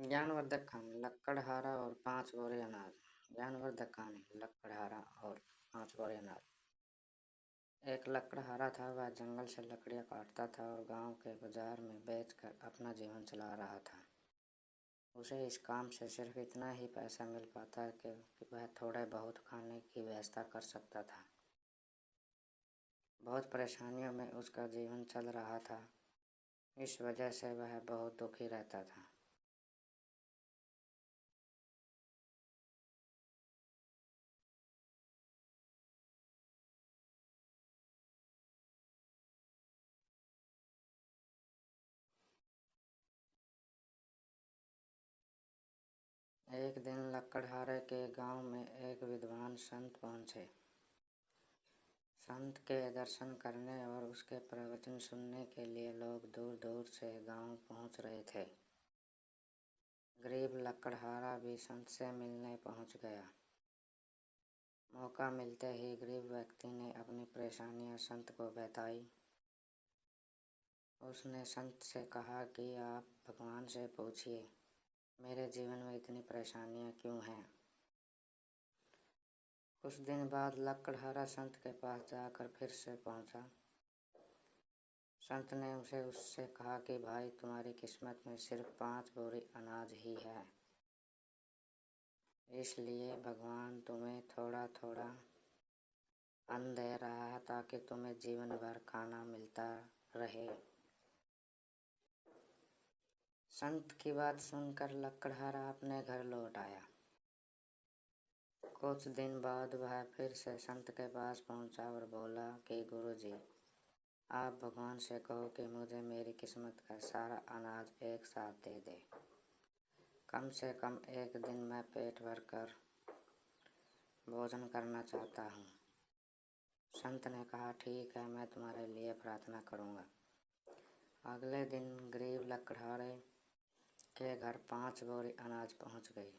ज्ञानवर्धक कहानी लकड़हारा और 5 बोरे अनाज। ज्ञानवर्धक कहानी लकड़हारा और 5 बोरे अनाज। एक लकड़हारा था। वह जंगल से लकड़ियाँ काटता था और गांव के बाजार में बेचकर अपना जीवन चला रहा था। उसे इस काम से सिर्फ इतना ही पैसा मिल पाता कि वह थोड़े बहुत खाने की व्यवस्था कर सकता था। बहुत परेशानियों में उसका जीवन चल रहा था। इस वजह से वह बहुत दुखी रहता था। एक दिन लकड़हारे के गांव में एक विद्वान संत पहुंचे। संत के दर्शन करने और उसके प्रवचन सुनने के लिए लोग दूर दूर से गांव पहुंच रहे थे। गरीब लकड़हारा भी संत से मिलने पहुंच गया। मौका मिलते ही गरीब व्यक्ति ने अपनी परेशानियां संत को बताई। उसने संत से कहा कि आप भगवान से पूछिए, मेरे जीवन में इतनी परेशानियां क्यों हैं। कुछ दिन बाद लकड़हारा संत के पास जाकर फिर से पहुंचा। संत ने उससे कहा कि भाई, तुम्हारी किस्मत में सिर्फ 5 बोरी अनाज ही है, इसलिए भगवान तुम्हें थोड़ा थोड़ा अन्न दे रहा है ताकि तुम्हें जीवन भर खाना मिलता रहे। संत की बात सुनकर लकड़हारा अपने घर लौट आया। कुछ दिन बाद वह फिर से संत के पास पहुंचा और बोला कि गुरुजी, आप भगवान से कहो कि मुझे मेरी किस्मत का सारा अनाज एक साथ दे दे। कम से कम एक दिन मैं पेट भर कर भोजन करना चाहता हूँ। संत ने कहा, ठीक है, मैं तुम्हारे लिए प्रार्थना करूँगा। अगले दिन गरीब लकड़हारे के घर 5 बोरी अनाज पहुँच गई।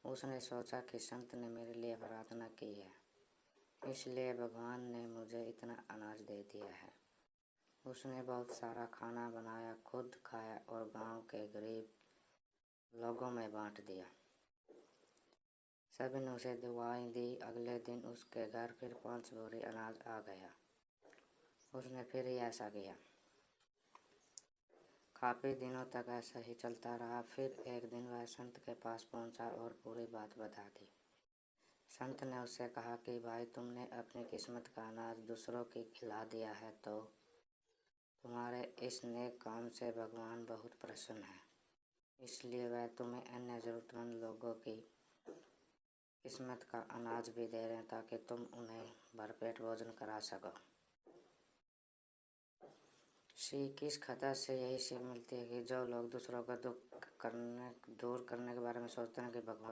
उसने सोचा कि संत ने मेरे लिए प्रार्थना की है, इसलिए भगवान ने मुझे इतना अनाज दे दिया है। उसने बहुत सारा खाना बनाया, खुद खाया और गांव के गरीब लोगों में बांट दिया। सभी ने उसे दुआएं दी। अगले दिन उसके घर फिर 5 बोरी अनाज आ गया। उसने फिर ही ऐसा किया। काफ़ी दिनों तक ऐसा ही चलता रहा। फिर एक दिन वह संत के पास पहुंचा और पूरी बात बता दी। संत ने उससे कहा कि भाई, तुमने अपनी किस्मत का अनाज दूसरों की खिला दिया है, तो तुम्हारे इस नेक काम से भगवान बहुत प्रसन्न है, इसलिए वह तुम्हें अन्य ज़रूरतमंद लोगों की किस्मत का अनाज भी दे रहे हैं ताकि तुम उन्हें भरपेट भोजन करा सको। सीख इस कथा से यही सीख मिलती है कि जो लोग दूसरों का दुख दूर करने के बारे में सोचते हैं कि भगवान